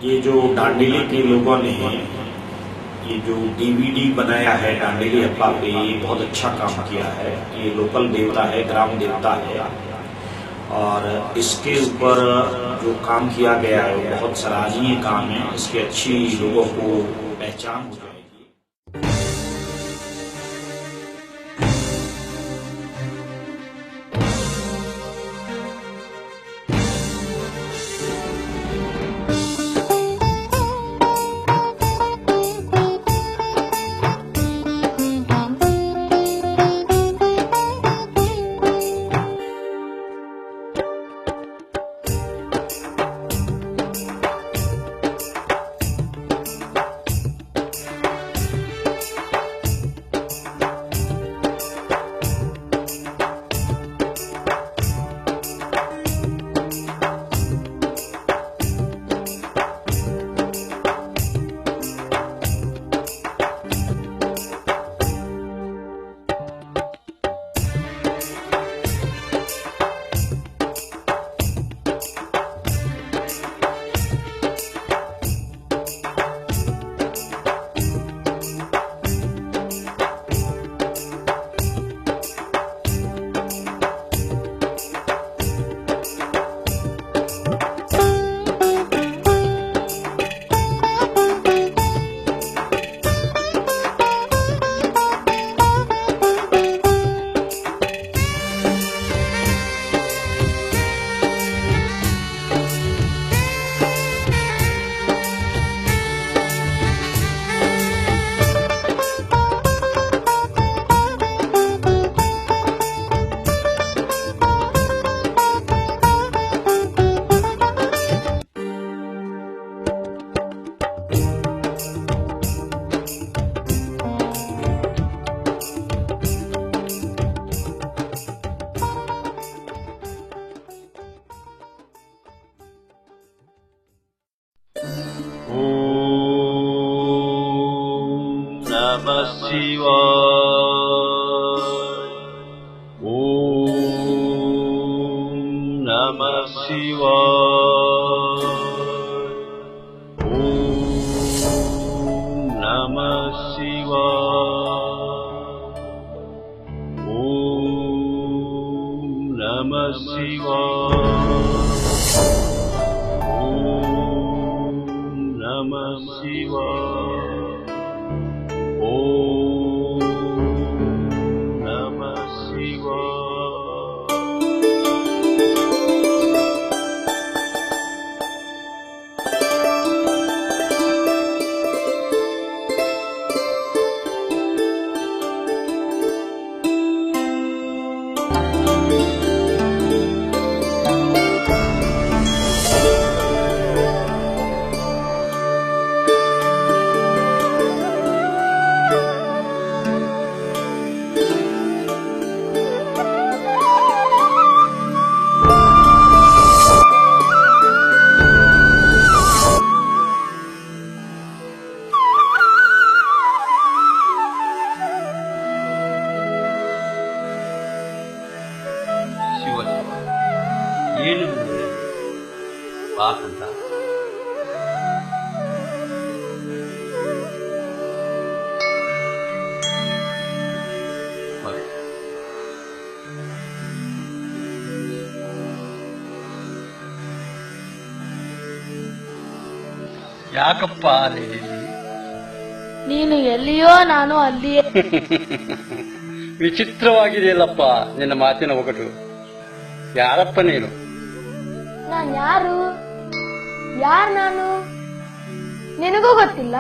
ये जो डांडिली के लोगों ने ये जो डीवीडी बनाया है डांडिली अप्पा पे, ये बहुत अच्छा काम किया है। ये लोकल देवता है, ग्राम देवता है, और इसके ऊपर जो काम किया गया है वो बहुत सराहनीय काम है। इसकी अच्छी लोगों को पहचान हो जाएगी। ಯಾಕಪ್ಪ ನೀನು ಎಲ್ಲಿಯೋ ನಾನು ಅಲ್ಲಿಯೇ. ವಿಚಿತ್ರವಾಗಿದೆಯಲ್ಲಪ್ಪ ನಿನ್ನ ಮಾತಿನ ಒಗಟು. ಯಾರಪ್ಪ ನೀನು? ನಾನು ಯಾರು ನಾನು ನಿನಗೂ ಗೊತ್ತಿಲ್ಲ?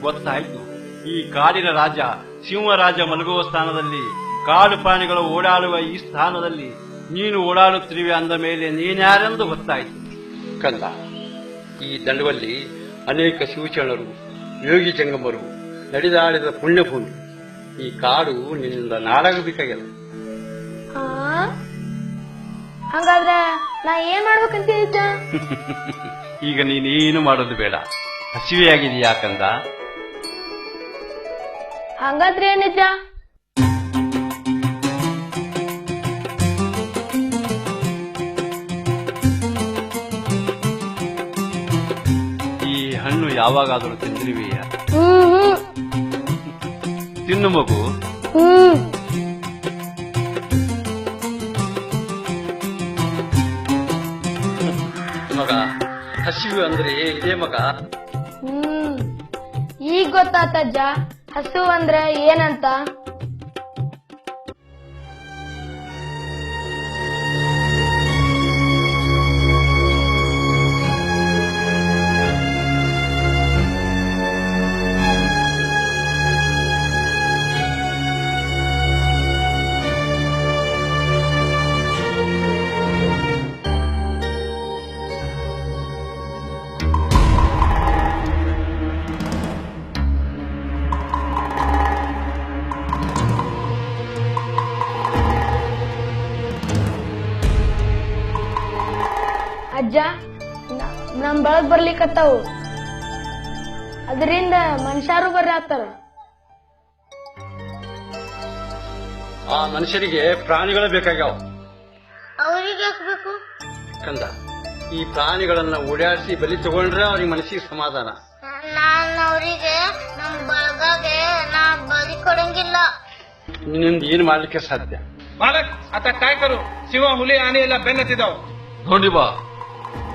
ಗೊತ್ತಾಯ್ತು. ಈ ಕಾಡಿನ ರಾಜ ಸಿಂಹರಾಜ ಮಲಗುವ ಸ್ಥಾನದಲ್ಲಿ, ಕಾಡು ಪ್ರಾಣಿಗಳು ಓಡಾಡುವ ಈ ಸ್ಥಾನದಲ್ಲಿ ನೀನು ಓಡಾಡುತ್ತಿರುವೆ ಅಂದ ಮೇಲೆ ನೀನ್ಯಾರೆಂದು ಗೊತ್ತಾಯ್ತು. ಕಂದ, ಈ ದಂಡವಲ್ಲಿ ಅನೇಕ ಶಿವಚರಣರು, ಯೋಗಿ ಜಂಗಮರು ನಡೆದಾಡಿದ ಪುಣ್ಯಭೂಮಿ. ಈ ಕಾಡು ನಿನ್ನಿಂದ ನಾಡಾಗಬೇಕಾಗಿದೆ. ಹಂಗಾದ್ರೆ ನಾ ಏನ್ ಮಾಡ್ಬೇಕಂತ ಈಗ ನೀನೇನು ಮಾಡೋದು ಬೇಡ. ಹಸಿವೆಯಾಗಿದೆಯಾ ಕಂದ? ಹಂಗಾದ್ರೆ ಏನಿದ್ದ? ಯಾವಾಗಾದರೂ ತಿಂದಿರುವೆಯ? ಹ್ಮ್ ತಿನ್ನು ಮಗು. ಹ್ಮ್ ಮಗ, ಹಸಿವು ಅಂದ್ರೆ ಇದೇ ಮಗ. ಹ್ಮ್ ಈಗ ಗೊತ್ತಾತಜ್ಜ ಹಸು ಅಂದ್ರ ಏನಂತ. ಅಜ್ಜ ನಮ್ ಬಳಗ್ ಬರ್ಲಿಕ್ಕತ್ತಾವು, ಅದರಿಂದ ಮನುಷ್ಯರು ಬರ್ರಿ ಆತಾರ. ಆ ಮನುಷ್ಯರಿಗೆ ಪ್ರಾಣಿಗಳು ಬೇಕಾಗ್ಯಾವ. ಅವ್ರಿಗೆ ಹಾಕ್ಬೇಕು ಕಂದ, ಈ ಪ್ರಾಣಿಗಳನ್ನ ಓಡಾಡಿಸಿ ಬಲಿ ತಗೊಂಡ್ರೆ ಅವ್ರಿಗೆ ಮನಸ್ಸಿಗೆ ಸಮಾಧಾನ. ನಾನು ಅವರಿಗೆ ನಮ್ ಬಳಗಾಗೆ ನಾ ಬಲಿ ಕೊಡಂಗಿಲ್ಲ. ನಿನ್ನಿಂದ ಏನ್ ಮಾಡ್ಲಿಕ್ಕೆ ಸಾಧ್ಯ? मालक आता काय करू? शिव ಹುಲಿ ಆನೆ ಎಲ್ಲ ಬೆನ್ನತ್ತಿದಾವ್. ನೋಡಿ ಬಾ,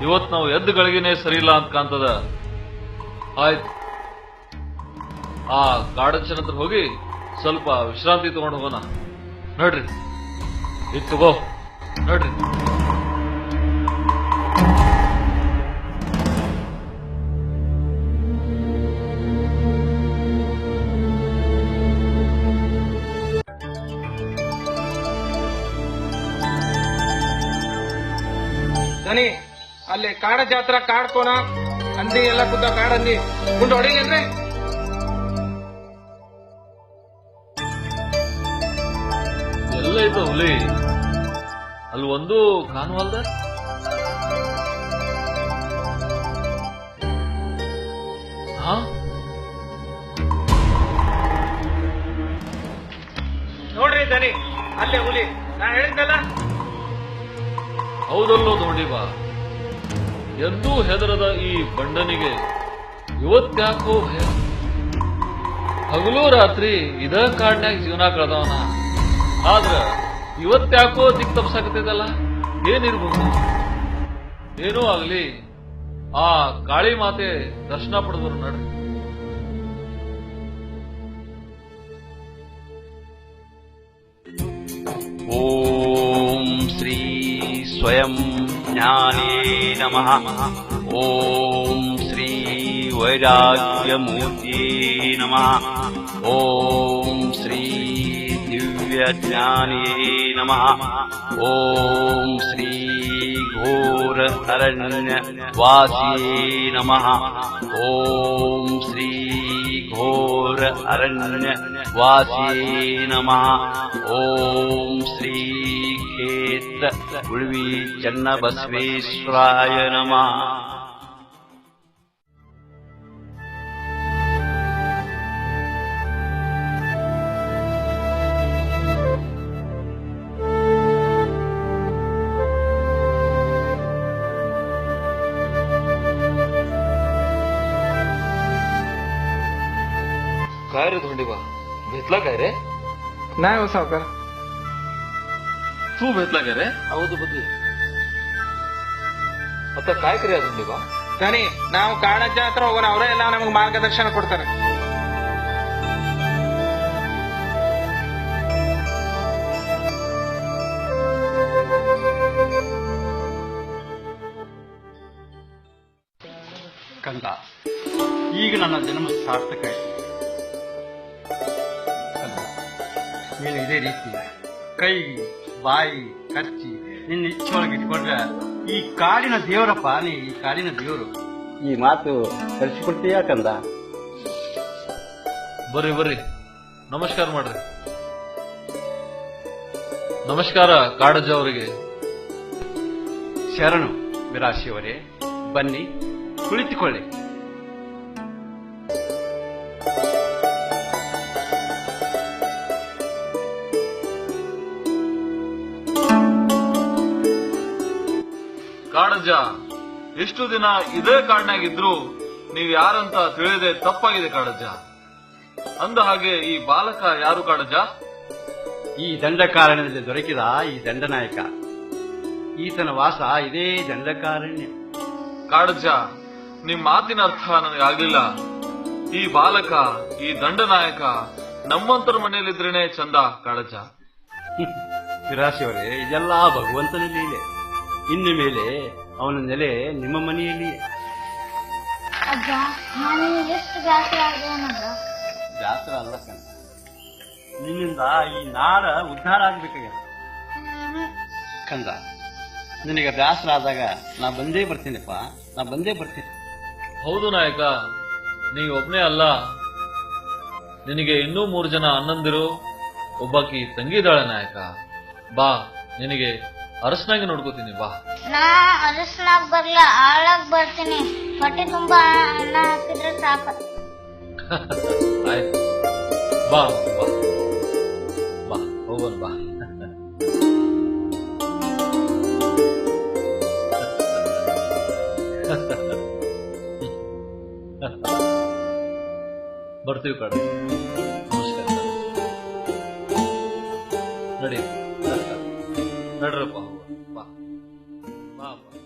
ಇವತ್ ನಾವು ಎದ್ದು ಗಳಿಗೆನೆ ಸರಿ ಇಲ್ಲ ಅಂತ ಕಾಣ್ತದ. ಆಯ್ತು, ಆ ಕಾಡಚ್ಚನ ಹತ್ರ ಹೋಗಿ ಸ್ವಲ್ಪ ವಿಶ್ರಾಂತಿ ತಗೊಂಡು ಹೋಗೋಣ. ನೋಡ್ರಿ, ಇದು ತಗೋ, ನೋಡ್ರಿ. ದನಿ ಅಲ್ಲಿ ಕಾಡ ಜಾತ್ರಾ ಕಾಡ್ಕೋನ ಅಂದಿ ಎಲ್ಲ ಕುದ್ದ ಕಾಡಂದಿ ಗುಂಡು ಹೊಡಿಲೇನ್ರಿ? ಎಲ್ಲ ಐತ ಹುಲಿ, ಅಲ್ಲಿ ಒಂದು ಕಾಣುವಲ್ದ. ಹಾ, ನೋಡ್ರಿ ದನಿ ಅಲ್ಲೇ ಹುಲಿ, ನಾ ಹೇಳಿದ್ನಲ್ಲ. ಹೌದಲ್ಲೋ ನೋಡಿ ಬಾ, ಎಂದೂ ಹೆದರದ ಈ ಬಂಡನಿಗೆ ಇವತ್ತ್ಯಾಕೋ ಭಯ. ಹಗಲು ರಾತ್ರಿ ಇದ ಕಾಡ್ನ್ಯಾಗ ಜೀವನ ಕಳೆದವನ, ಆದ್ರ ಇವತ್ತ್ಯಾಕೋ ದಿಕ್ ತಪ್ಸಾಕತ್ತೈತಲ್ಲ. ಏನಿರ್ಬಹುದು? ಏನೂ ಆಗ್ಲಿ, ಆ ಕಾಳಿ ಮಾತೆ ದರ್ಶನ ಪಡೆದ್ರು ನಡ್ರಿ. ಓಂ ಶ್ರೀ ಸ್ವಯಂ ಜ್ಞಾನೇ ನಮಃ. ಓಂ ಶ್ರೀ ವೈರಾಗ್ಯಮೂರ್ತಿ ನಮಃ. ಓಂ ಶ್ರೀ ದಿವ್ಯ ಜ್ಞಾನೇ ನಮಃ. ಓಂ ಶ್ರೀ ಘೋರ ಅರಣ್ಯ ವಾಸಿಯೇ ನಮಃ. ಓಂ ಶ್ರೀ ಘೋರ ಅರಣ್ಯ ವಾಸಿಯೇ ನಮಃ. ಓಂ ಶ್ರೀ ಕ್ಷೇತ್ರ ಉಳ್ವಿ ಚನ್ನಬಸವೇಶ್ವರಾಯ ನಮಃ. काय रे धोंडीबा, भेटला काय रे? नाही हो सावकार. तू भेटला काय रे? ಹೌದು ಬುದ್ಧಿ. आता काय करूया धोंडीबा? ದನಿ ನಾವು ಕಾಡ ಜಾತ್ರಾ ಹೋಗೋಣ, ಅವರೇ ಎಲ್ಲ ನಮಗೆ ಮಾರ್ಗದರ್ಶನ ಕೊಡ್ತಾರೆ. ಕಂದ, ಈಗ ನನ್ನ ಜನ್ಮ ಸಾರ್ಥಕ ಆಯ್ತು. ಕಂದ, ನೀನು ಇದೇ ರೀತಿ ಕೈ ಬಾಯಿ ಕಚ್ಚಿ ನಿನ್ನ ಇಚ್ಛೆಯೊಳಗೆ ಇಟ್ಕೊಂಡ್ರೆ ಈ ಕಾಡಿನ ದೇವರಪ್ಪ, ನೀ ಈ ಕಾಡಿನ ದೇವರು. ಈ ಮಾತು ಕಲಿಸಿಕೊಡ್ತೀಯ ಕಂದ? ಬರ್ರಿ ಬರ್ರಿ, ನಮಸ್ಕಾರ ಮಾಡ್ರಿ. ನಮಸ್ಕಾರ ಕಾಡಜ್ಜ ಅವರಿಗೆ. ಶರಣು ವಿರಾಶಿಯವರೇ, ಬನ್ನಿ ಕುಳಿತುಕೊಳ್ಳಿ. ಕಾಡಜ್ಜ, ಎಷ್ಟು ದಿನ ಇದೇ ಕಾಡ್ನಾಗಿದ್ರು ನೀವ್ ಯಾರಂತ ತಿಳಿಯದೆ ತಪ್ಪಾಗಿದೆ ಕಾಡಜ್ಜ. ಅಂದ ಹಾಗೆ ಈ ಬಾಲಕ ಯಾರು ಕಾಡಜ್ಜ? ಈ ದಂಡಕಾರಣ್ಯದಲ್ಲಿ ದೊರಕಿದ ಈ ದಂಡನಾಯಕ. ಈತನ ವಾಸ ಇದೇ ದಂಡಕಾರಣ್ಯ. ಕಾಡಜ್ಜ, ನಿಮ್ ಮಾತಿನ ಅರ್ಥ ನನಗಾಗ್ಲಿಲ್ಲ. ಈ ಬಾಲಕ, ಈ ದಂಡನಾಯಕ ನಮ್ಮಂತರ ಮನೆಯಲ್ಲಿದ್ರೇನೆ ಚಂದ ಕಾಡಜ್ಜ. ವಿರಾಶಿಯವರೇ, ಇದೆಲ್ಲ ಭಗವಂತನ ಲೀಲೆ. ಇನ್ನು ಮೇಲೆ ಅವನ ನೆಲೆ ನಿಮ್ಮ ಮನೆಯಲ್ಲಿಯೇ. ಅಜ್ಜ ನಾನು ಎಷ್ಟು ಜಾಸ್ತಿ ಆಗೋಣದ ಜಾತ್ರ ಅಲ್ಲ ಕಣ, ನಿನ್ನಿಂದ ಈ ನಾಡ ಉದ್ಧಾರ ಆಗ್ಬೇಕಾಗ್ಯದ ಕಂದ. ನಿನಗೆ ಬ್ಯಾಸರ ಆದಾಗ ನಾ ಬಂದೇ ಬರ್ತೀನಿಪ್ಪ, ನಾ ಬಂದೇ ಬರ್ತೀನಿ. ಹೌದು ನಾಯಕ, ನೀ ಒಬ್ನೇ ಅಲ್ಲ, ನಿನಗೆ ಇನ್ನೂ 3 ಜನ ಅಣ್ಣಂದಿರು, ಒಬ್ಬಾಕಿ ತಂಗಿದಾಳೆ ನಾಯಕ. ಬಾ, ನಿನಗೆ ಅರಸನಾಗಿ ನೋಡ್ಕೋತೀನಿ. ಬಾ. ನಾ ಅರಸನಾಗ್ ಬರ್ಲ, ಆಳಾಗ್ ಬರ್ತೀನಿ. ಹೊಟ್ಟೆ ತುಂಬಾ ಅನ್ನ ಹಾಕಿದ್ರೆ ಸಾಕ. ಆಯ್ತು, ಬಾ ಬಾ ಬಾ, ಹೋಗೋಣ ಬಾ. ಬರ್ತೀವಿ ಕಡೆ. ನಮಸ್ಕಾರ. ನಡಿ, ನಡ್ರಪ್ಪ, ಬಾ ಬಾ ಬಾ.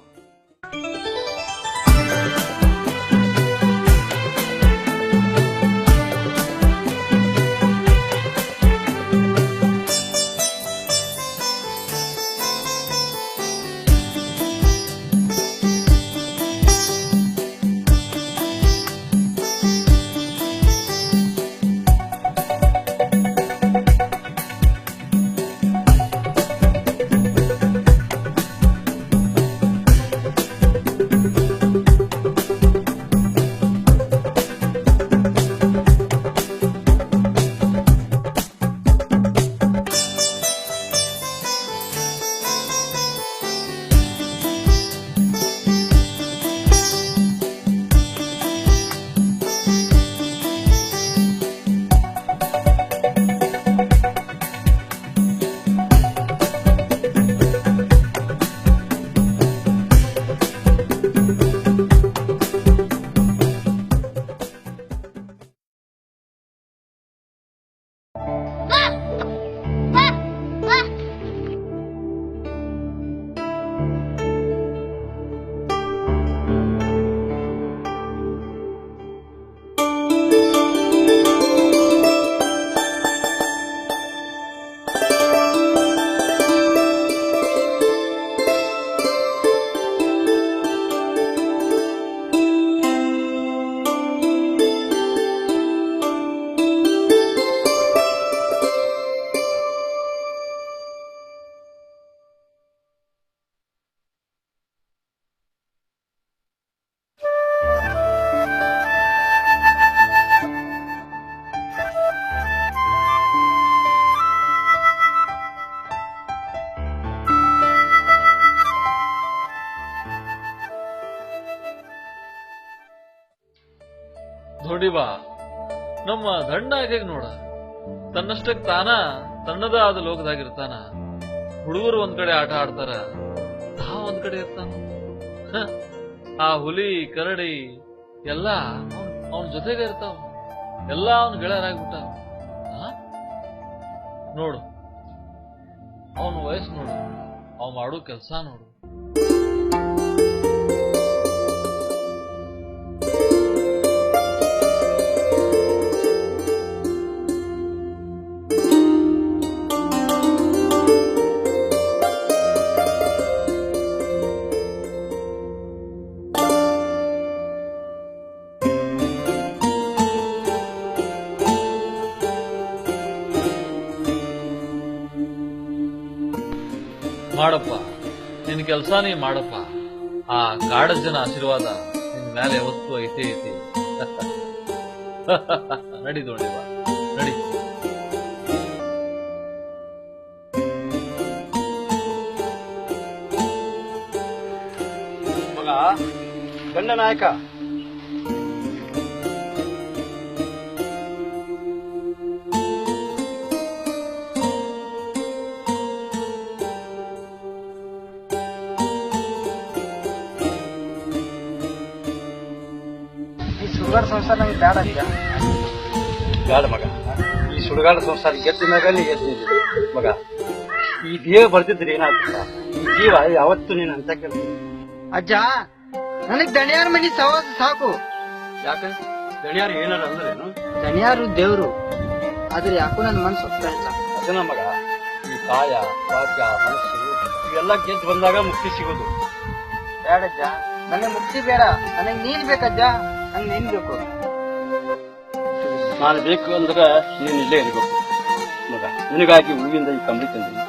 ನೋಡಿ ಬಾ, ನಮ್ಮ ದಂಡಾಗ ನೋಡ, ತನ್ನಷ್ಟಕ್ಕೆ ತಾನ ತನ್ನದ ಆದ ಲೋಕದಾಗಿರ್ತಾನ. ಹುಡುಗರು ಒಂದ್ ಕಡೆ ಆಟ ಆಡ್ತಾರ, ತಾವ್ ಒಂದ್ ಕಡೆ ಇರ್ತಾನ. ಆ ಹುಲಿ ಕರಡಿ ಎಲ್ಲ ಅವನ ಜೊತೆಗೆ ಇರ್ತಾವ, ಎಲ್ಲ ಅವನ್ ಗೆಳೆಯರಾಗ್ಬಿಟ್ಟಾವ. ನೋಡು ಅವನ ವಯಸ್ಸು ನೋಡು, ಅವ್ ಮಾಡೋ ಕೆಲ್ಸ ನೋಡು. ಮಾಡಪ್ಪ, ನಿನ್ ಕೆಲ್ಸ ನೀ ಮಾಡಪ್ಪ. ಆ ಕಾಡಜ್ಜನ ಆಶೀರ್ವಾದ ನಿನ್ ಮೇಲೆ ಯಾವತ್ತೂ ಐತೆ ಐತಿ. ನಡಿ ದೋಣಿ ಬಾ, ನಡಿ. ಮಗ ದಂಡನಾಯಕ, ಸಂಸಾರ ನಂಗೆ ಬೇಡ ಅಜ್ಜ. ಬೇಡ ಮಗ, ಈ ಸುಡುಗಾಡ ಸಂಸಾರ ಗೆದ್ದ ಮ್ಯಾಗಲ್ಲಿ ಗೆದ್ದಿದ್ದೆ ಮಗ. ಈ ದೇಹ ಬರ್ತಿದ್ರೆ ಏನಾಗ್ತದ? ಈ ಜೀವ ಯಾವತ್ತು ನೀನು ಅಂತ ಕೆಲಸ. ಅಜ್ಜ, ನನಗ್ ದಣಿಯಾರ ಮನಿ ಸವಾಸ ಸಾಕು. ಯಾಕೆ ದಣಿಯಾರು ಏನಾರ ಅಂದ್ರೇನು? ದಣಿಯಾರು ದೇವ್ರು, ಆದ್ರೆ ಯಾಕೋ ನನ್ನ ಮನ್ಸು ಒಪ್ತಾ ಇಲ್ಲ. ಅದನ್ನ ಮಗ, ಈ ಕಾಯ ವಾಕ್ಯ ಮನಸ್ಸು ಇವೆಲ್ಲ ಗೆದ್ದು ಬಂದಾಗ ಮುಕ್ತಿ ಸಿಗೋದು. ಬೇಡಜ್ಜ, ನನಗೆ ಮುಕ್ತಿ ಬೇಡ, ನನಗ್ ನೀನ್ ಬೇಕಜ್ಜ. ನಂಗೆ ನೀನ್ ಬೇಕು. ನಾನು ಬೇಕು ಅಂದ್ರೆ ನೀನು ಇಲ್ಲೇ ಇರಬೇಕು ಮಗ. ನಿನಗಾಗಿ ಹೂವಿಂದ ಈ ಕಂಬಳಿ ತಂದೀನಿ.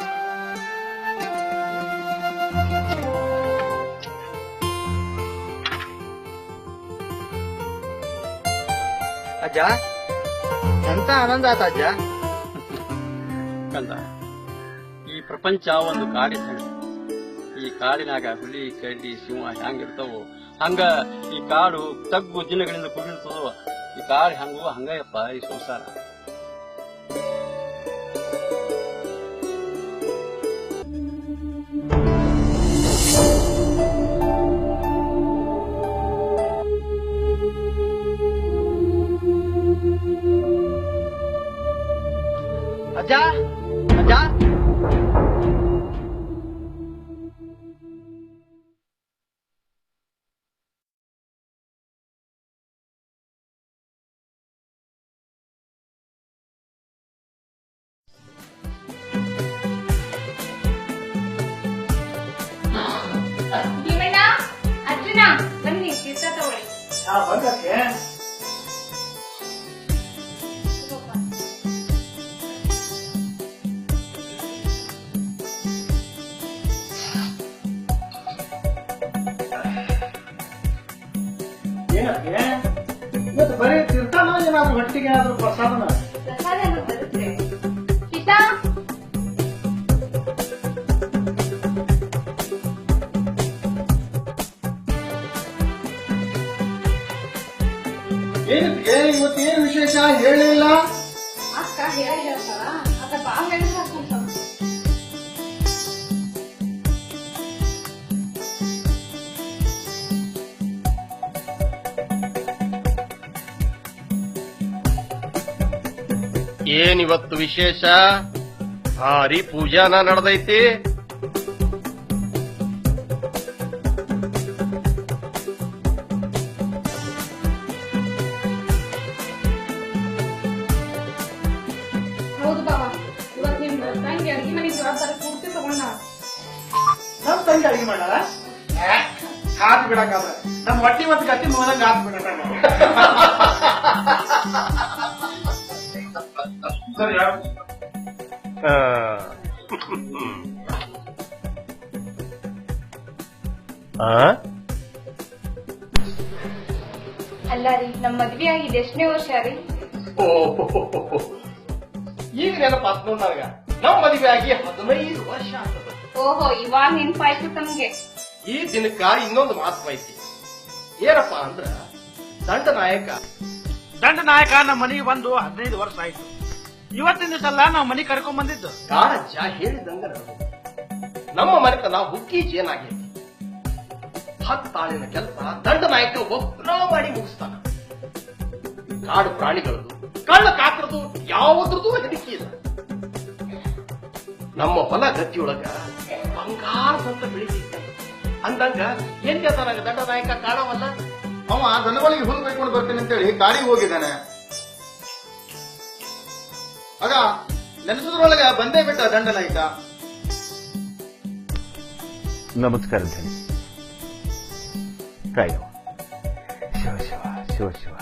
ಅಜ್ಜ, ಎಂತ ಆನಂದ ಆತ ಅಜ್ಜ. ಕಂದ, ಈ ಪ್ರಪಂಚ ಒಂದು ಕಾಡಿದ್ದಂಗೆ. ಈ ಕಾಡಿನಾಗ ಹುಲಿ ಕರಡಿ ಸಿಂಹ ಹೆಂಗಿರ್ತಾವೋ ಹಂಗ ಈ ಕಾಡು ತಗ್ಗು ದಿನಗಳಿಂದ ಕೂಡಿರ್ತದೋ. ಈ ಕಾಡು ಹಂಗು ಹಂಗಯಪ್ಪ ಈ ಸಂಸಾರ. ಅಜ್ಜ, ಅಜ್ಜ, ಭೀಮಣ್ಣ, ಅರ್ಜುನ ಬನ್ನಿ ತೀರ್ಥ ತಗೊಳ್ಳಿ. ಇವತ್ತು ಬರೀ ತೀರ್ಥನ ಏನಾದ್ರು ಹೊಟ್ಟಿಗೆ ಏನಾದ್ರು ಪ್ರಸಾದನ? ಪ್ರಸಾದ ಅನ್ನೋದು ಬರುತ್ತೆ. ಪಿತಾ, ಏನಕ್ಕೆ ಇವತ್ತೇನು ವಿಶೇಷ ಹೇಳಿಲ್ಲ? ಅಕ್ಕ ಹೇಳಿರ್ತಾರ, ಅದ ಬಾಳ ಹಾಕೊಂಡ್ ಏನಿವತ್ತು ವಿಶೇಷ? ಭಾರಿ ಪೂಜಾನ ನಡೆದೈತಿ. ಹೌದು ಬಾಬಾ, ಇವತ್ ನಿಮ್ ತಂಗಿ ಅಡ್ಗೆ ಮನೆ ಜವಾಬ್ದಾರಿ ಪೂರ್ತಿ ತಗೊಂಡ. ನಮ್ ತಂಗಿ ಅಡಿಗೆ ಮಾಡಾರ? ಹಾತ್ ಬಿಡಂಗಾದ್ರೆ ನಮ್ ಹೊಟ್ಟಿ ಮತ್ತು ಗಟ್ಟಿ ನೋದಂಗ ಹಾತ್ ಬಿಡ. ಅಲ್ಲ ರೀ, ನಮ್ ಮದ್ವೆ ಆಗಿದೆ ಎಷ್ಟನೇ ವರ್ಷ ರೀ? ಈಗ ನೆನಪಾತ್ ನನಗ. ನಮ್ ಮದುವೆ ಆಗಿ 15 ವರ್ಷ ಆಗ್ತದ. ಓಹೋ, ಇವಾಗ ನೆನ್ಪಾಯ್ತು ತಮ್ಗೆ. ಈ ದಿನಕ್ಕ ಇನ್ನೊಂದು ಮಹತ್ವ ಐತಿ. ಏನಪ್ಪಾ ಅಂದ್ರ ದಂಡನಾಯಕ ನಮ್ಮ ಮನೆಗೆ ಬಂದು 15 ವರ್ಷ ಆಯ್ತು. ಇವತ್ತಿನ ಸಲ ನಾವು ಮನೆ ಕರ್ಕೊಂಡ್ ಬಂದಿದ್ದು. ಕಾಳಜ್ಜ ಹೇಳಿದಂಗ ನಡೆದು ನಮ್ಮ ಮನೆತನ ಹುಕ್ಕಿ ಜೇನಾಗೈತಿ. 10 ತಾಳಿನ ಕೆಲಸ ದಂಡನಾಯಕ ಒಬ್ಬರ ಮಾಡಿ ಮುಗಿಸ್ತಾನ. ಕಾಡು ಪ್ರಾಣಿಗಳದು ಕಳ್ಳ ಕಾಕರದು ಯಾವುದ್ರದ್ದು ಹೆದರಿಕೆ ಇಲ್ಲ. ನಮ್ಮ ಹೊಲ ಗದ್ದಿಯೊಳಗ ಬಂಗಾರದಂತ ಬೆಳಿತೈತಿ ಅಂದಂಗ ಎಲ್ಲಿ ಅದಾನ ದಂಡನಾಯಕ ಕಾಣವಲ್ಲ. ಅವ ದನಗಳಿಗೆ ಹುಲ್ಲು ಬೈಕೊಂಡು ಬರ್ತೀನಿ ಅಂತೇಳಿ ಕಾಡಿಗೆ ಹೋಗಿದ್ದಾನೆ. ಆಗ ನೆನೆಸೋದ್ರೊಳಗೆ ಬಂದೇ ಬಿಟ್ಟ ದಂಡನಾಯಕ. ನಮಸ್ಕಾರ ಧನಿ. ಕಾಯೋ ಶಿವ ಶಿವ ಶಿವ ಶಿವ.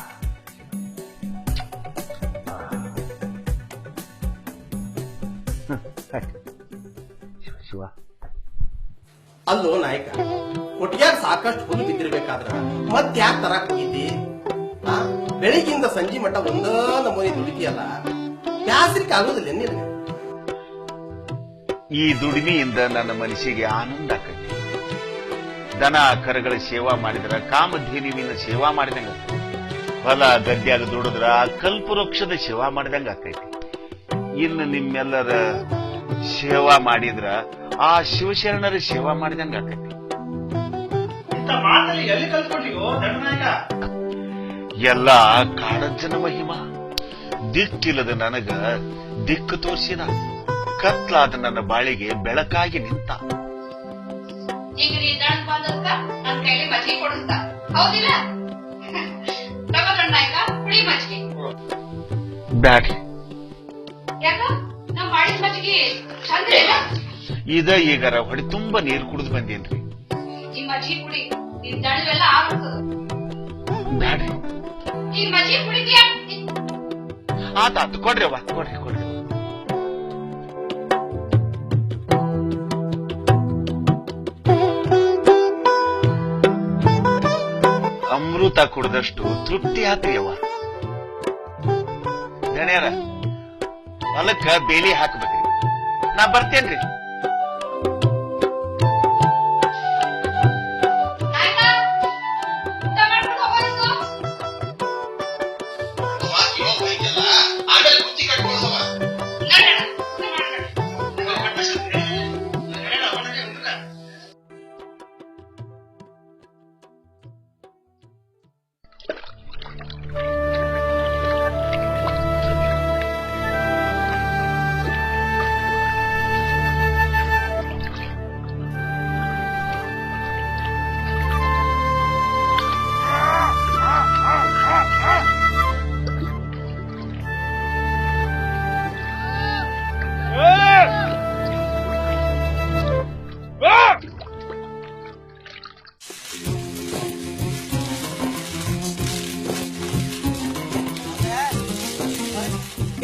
ಶಿವ ಶಿವ. ಅಲ್ಲೋ ನಾಯಕ, ಒಟ್ಟಿಗೆ ಸಾಕಷ್ಟು ಹುಲ್ಲು ಬಿದ್ದಿರ್ಬೇಕಾದ್ರ ಮತ್ತ್ಯಾಕ್ ತರಾಕ್ ಹೋಗಿದ್ದಿ? ಬೆಳಿಗ್ಗಿಂದ ಸಂಜೆ ಮಟ್ಟ ಒಂದ ನಮೂನಿ ದುಡಿತಿಯಲ್ಲ, ಬ್ಯಾಸರಿಕೆ ಆಗೋದಿಲ್ಲ ನಿನಗೆ? ಈ ದುಡಿಮೆಯಿಂದ ನನ್ನ ಮನಸ್ಸಿಗೆ ಆನಂದ ಆಕೈತಿ. ದನ ಕರಗಳ ಸೇವಾ ಮಾಡಿದ್ರ ಕಾಮಧೇನುವಿನ ಸೇವಾ ಮಾಡಿದಂಗ, ಹೊಲ ಗದ್ಯಾಗ ದುಡಿದ್ರ ಕಲ್ಪವೃಕ್ಷದ ಸೇವಾ ಮಾಡಿದಂಗ ಆಕೈತಿ. ಇನ್ನು ನಿಮ್ಮೆಲ್ಲರ ಸೇವಾ ಮಾಡಿದ್ರ ಆ ಶಿವಶರಣರ ಸೇವಾ ಮಾಡಿದಂಗ ಆಕೈತಿ. ಇಂಥ ಮಾತಲ್ಲಿ ಎಲ್ಲಿ ಕಲ್ತ್ಕೊಂಡಿಯೋ ದಂಡನಾಯಕ? ಎಲ್ಲ ಕಾಡಜ್ಜನ ಮಹಿಮಾ. ದಿಕ್ಕಿಲ್ಲದ ನನಗ ದಿಕ್ಕು ತೋರಿಸಿದ, ಕತ್ಲಾದ ನನ್ನ ಬಾಳಿಗೆ ಬೆಳಕಾಗಿ ನಿಂತ. ಈಗ ನೀ ದಣದ್ ಬಂದದ್ಕ ನನ್ ಕೈಲಿ ಮಜ್ಜಿಗೆ ಕೊಡಿಸ್ತ ಹೌದಿಲ್ಲ? ತಗೋದಣ್ಣ ಈಗ ಹುಳಿ ಮಜ್ಜಿಗೆ. ಬ್ಯಾಡ್ರಿ, ಯಾಕ ನಾವ್ ಮಾಡಿದ ಮಜ್ಜಿಗೆ ಚಂದ ಇಲ್ಲ? ಇದ ಈಗಾರ ಹೊಡಿ ತುಂಬಾ ನೀರು ಕುಡಿದು ಬಂದೇನ್ರಿ. ಈ ಮಜ್ಜಿಗೆ ಕುಡಿ, ನಿನ್ ದಣವೆಲ್ಲ ಆಗ್ಬಿಡ್ತದ. ಬ್ಯಾಡ್ರಿ, ಈ ಮಜ್ಜಿಗೆ ಕುಡಿದ್ಯಾ? ಆತ ಕೊಡ್ರಿ ಅವ್ವ, ಕೊಡ್ರಿ ಕೊಡ್ರಿ. ಅಮೃತ ಕುಡಿದಷ್ಟು ತೃಪ್ತಿ ಆತ್ರಿ ಅವ್ವ. ಗಣ್ಯರ ಹೊಲಕ್ಕ ಬೇಲಿ ಹಾಕ್ಬೇಕ್ರಿ. ನಾ ಬರ್ತೇನ್ರಿ.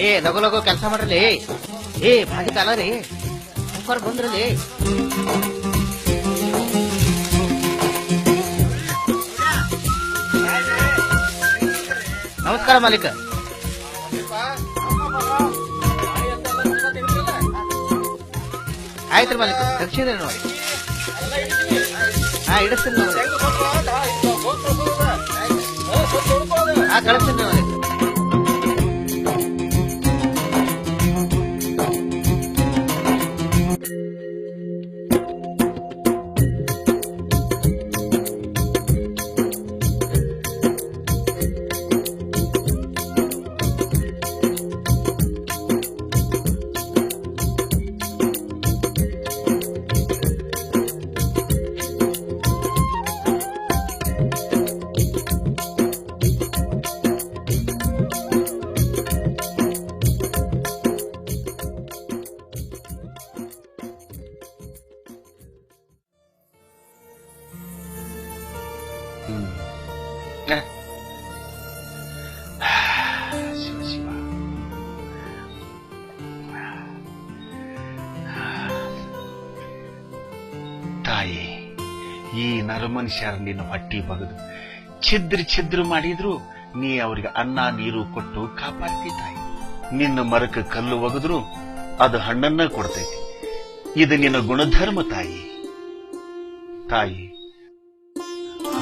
ಏ ಲಗು ಲಗು ಕೆಲಸ ಮಾಡ್ರಲಿ. ಏ ಭಾಗಿ ಕಾಲ ರೀ ಕುಕ್ಕರ್ ಬಂದ್ರಲಿ. ನಮಸ್ಕಾರ ಮಾಲೀಕ. ಆಯ್ತ್ರಿ ಮಾಲೀಕ, ಕಳ್ಸಿದ್ರಿ ನೋಡಿ. ಹಾ ಇಡಿಸ್ತೀನಿ ನೋಡಿ. ಹಾ ಕಳಿಸ್ತೀನಿ ನೋಡಿ. ಶಿವ ಶಿವ. ತಾಯಿ, ಈ ನರಮನುಷ್ಯರ ನಿನ್ನ ಹೊಟ್ಟಿ ಬಗದು ಛಿದ್ರ ಮಾಡಿದ್ರು ನೀ ಅವ್ರಿಗೆ ಅನ್ನ ನೀರು ಕೊಟ್ಟು ಕಾಪಾಡ್ತಿ ತಾಯಿ. ನಿನ್ನ ಮರಕ್ಕೆ ಕಲ್ಲು ಒಗದ್ರು ಅದು ಹಣ್ಣನ್ನ ಕೊಡ್ತೈತಿ. ಇದು ನಿನ್ನ ಗುಣಧರ್ಮ ತಾಯಿ. ತಾಯಿ,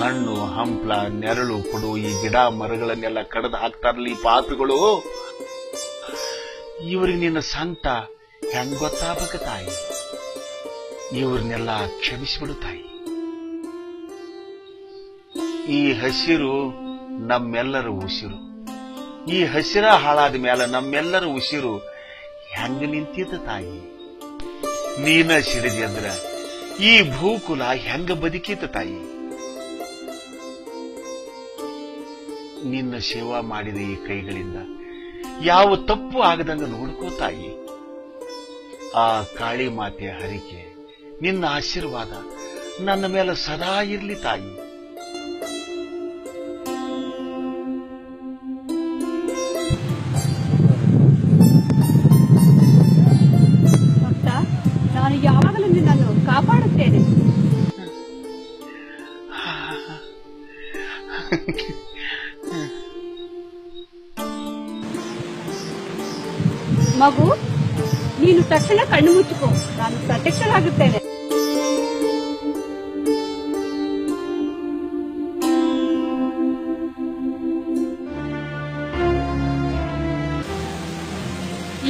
ಹಣ್ಣು ಹಂಪ್ಲ ನೆರಳು ಕೊಡು ಈ ಗಿಡ ಮರಗಳನ್ನೆಲ್ಲ ಕಡ್ದು ಹಾಕ್ತಾರಲ್ಲ ಈ ಪಾಪಿಗಳು. ಇವ್ರಿಗೆ ನಿನ್ನ ಸಂತ ಹೆಂಗ್ ಗೊತ್ತಾಗಬೇಕ ತಾಯಿ. ಇವ್ರನ್ನೆಲ್ಲ ಕ್ಷಮಿಸ್ಬಿಡು ತಾಯಿ. ಈ ಹಸಿರು ನಮ್ಮೆಲ್ಲರ ಉಸಿರು. ಈ ಹಸಿರ ಹಾಳಾದ ಮೇಲೆ ನಮ್ಮೆಲ್ಲರ ಉಸಿರು ಹೆಂಗ ನಿಂತಿದ್ದ ತಾಯಿ. ನೀನ ಸಿಡಿದಿ ಅಂದ್ರ ಈ ಭೂಕುಲ ಹೆಂಗ ಬದುಕಿತ ತಾಯಿ. ನಿನ್ನ ಸೇವಾ ಮಾಡಿದ ಈ ಕೈಗಳಿಂದ ಯಾವ ತಪ್ಪು ಆಗದಂಗ ನೋಡ್ಕೋ ತಾಯಿ. ಆ ಕಾಳಿ ಮಾತೆಯ ಹರಿಕೆ, ನಿನ್ನ ಆಶೀರ್ವಾದ ನನ್ನ ಮೇಲೆ ಸದಾ ಇರ್ಲಿ ತಾಯಿ. ಭಕ್ತ, ನಾನು ಯಾವಾಗಲೂ ನಿನ್ನನ್ನು ಕಾಪಾಡುತ್ತೇನೆ. ಮಗು, ನೀನು ತಕ್ಷಣ ಕಣ್ಣು ಮುಚ್ಚಿಕೋ, ನಾನು ಪ್ರತ್ಯಕ್ಷರಾಗುತ್ತೇನೆ.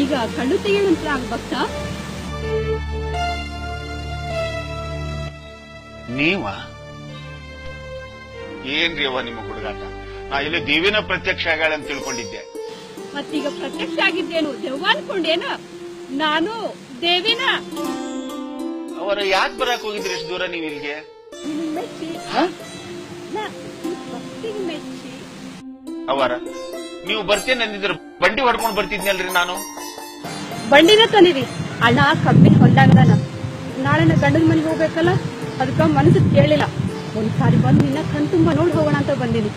ಈಗ ಕಣ್ಣು ತೆಗೆಯುವಂತ ಭಕ್ತ. ನೀವ ಏನ್ರಿ ಅವ ನಿಮ್ಮ ಹುಡುಗಾಟ? ನಾ ಇಲ್ಲಿ ದೇವಿನ ಪ್ರತ್ಯಕ್ಷ ಆಗ್ಯಾಳ ಅಂತ ತಿಳ್ಕೊಂಡಿದ್ದೆ. ಮತ್ತೀಗ ಪ್ರತ್ಯಕ್ಷ ಆಗಿದ್ದೇನು ದೆವ್ವ ಅನ್ಕೊಂಡೇನು? ನಾನು ದೇವಿನ ಅವರ ಯಾಕೆ ಬರಕ್ ಹೋಗಿದ್ರಿ ಇಷ್ಟು ದೂರ ನೀವು ಇಲ್ಲಿಗೆ? ಮೆಚ್ಚಿ ಮೆಚ್ಚಿ ಅವರ ನೀವು ಬರ್ತೇನೆ ಅಂದಿದ್ರೆ ಬಂಡಿ ಹೊಡ್ಕೊಂಡು ಬರ್ತಿದ್ನಲ್ರಿ ನಾನು. ಬಂಡಿನ ತಂದಿರಿ ಅಣ್ಣ ಕಬ್ಬಿನ ಹೊಲ್ದಾಗದಾನ. ನಾಳೆ ನಾ ಗಂಡನ ಮನೆಗೆ ಹೋಗ್ಬೇಕಲ್ಲ, ಅದಕ್ಕ ಮನಸ್ಸು ಕೇಳಿಲ್ಲ. ಒಂದ್ಸಾರಿ ಬಂದು ನಿನ್ನ ಕಣ್ ತುಂಬಾ ನೋಡಿ ಹೋಗೋಣ ಅಂತ ಬಂದೀನಿ.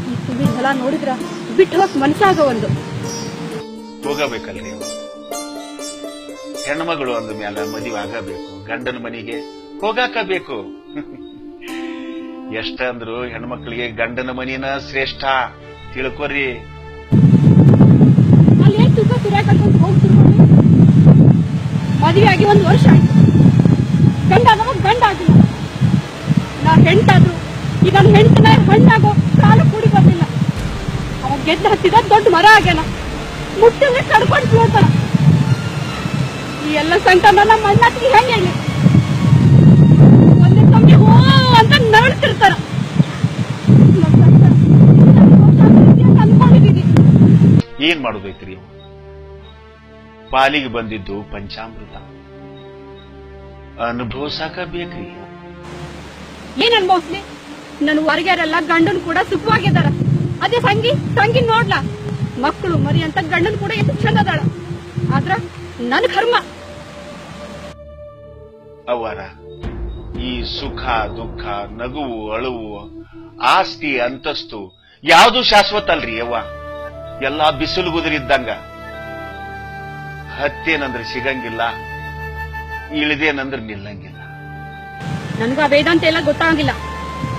ಈ ತುಳಿ ಹೊಲ ನೋಡಿದ್ರ ಬಿಟ್ಟು ಹೋಗಕ್ ಮನಸ್ಸಾಗ ಒಂದು. ಹೋಗಬೇಕಲ್ರಿ, ಹೆಣ್ಮಗಳು ಅಂದ ಮೇಲೆ ಮದುವೆ ಆಗಬೇಕು, ಗಂಡನ ಮನೆಗೆ ಹೋಗಾಕ ಬೇಕು. ಎಷ್ಟಂದ್ರು ಹೆಣ್ಮಕ್ಳಿಗೆ ಗಂಡನ ಮನಿನ ಶ್ರೇಷ್ಠ, ತಿಳ್ಕೊರಿ. ಅಲ್ಲಿ ತುಕ ತುರ್ಯಾಕಂತ ಹೋಗ್ತಿರ್ಬೋದು. ಮದುವೆ ಆಗಿ 1 ವರ್ಷ ಆಯ್ತು, ಗಂಡ ಆಗಿಲ್ಲ. ನಾ ಹೆಂಟಾದ್ರು ಈಗ ನನ್ನ ಹೆಂಡನ ಹಣ್ಣಾಗೋ ಕಾಲ ಕೂಡಿ ಬರ್ಲಿಲ್ಲ. ಅವಾಗ ಗೆದ್ದು ಹತ್ತಿದ ದೊಡ್ಡ ಮರ ಆಗ್ಯಾನ, ಮುಟ್ಟಿದ್ರೆ ಕಡ್ಕೊಂಡು ಬೀಳ್ತಾನ. ಈ ಎಲ್ಲ ಸಂಕಟ ನಮ್ಮ ಅಣ್ಣತ್ತಿಗೆ ಹೆಂಗೆ ಹೇಳಿ ಒಂದೇ ಸಮಯ ಹೋ ಅಂತ ನರಳ್ತಿರ್ತಾರ. ಅನ್ಕೊಂಡಿದ್ದೀನಿ ಏನ್ ಮಾಡೋದೈತ್ರಿ? ಪಾಲಿಗೆ ಬಂದಿದ್ದು ಪಂಚಾಮೃತ ಅನುಭವಿಸಾಕ ಬೇಕ್ರಿ. ಏನ್ ಅನ್ಭವಿಸ್ಲಿ? ನನ್ನ ಹೊರಗ್ಯಾರೆಲ್ಲ ಗಂಡನ್ ಕೂಡ ಸುಖವಾಗಿದ್ದಾರ. ಅದೇ ತಂಗಿ ನೋಡ್ಲಾ, ಮಕ್ಕಳು ಮರಿ ಅಂತ ಗಂಡನ್ ಕೂಡ ಎಷ್ಟು ಚಂದ ಅದಾಳ. ಆದ್ರ ನನ್ ಕರ್ಮ. ಅವರ ಈ ಸುಖ ದುಃಖ, ನಗುವು ಅಳುವು, ಆಸ್ತಿ ಅಂತಸ್ತು ಯಾವುದು ಶಾಶ್ವತ ಅಲ್ರಿ ಯವ್ವ. ಎಲ್ಲಾ ಬಿಸಿಲು ಗುದುರಿದ್ದಂಗ. ಹತ್ತೇನಂದ್ರೆ ಸಿಗಂಗಿಲ್ಲ, ಇಳಿದೇನಂದ್ರೆ ನಿಲ್ಲಂಗಿಲ್ಲ. ನನ್ಗ ವೇದಾಂತ ಎಲ್ಲ ಗೊತ್ತಾಗಿಲ್ಲ.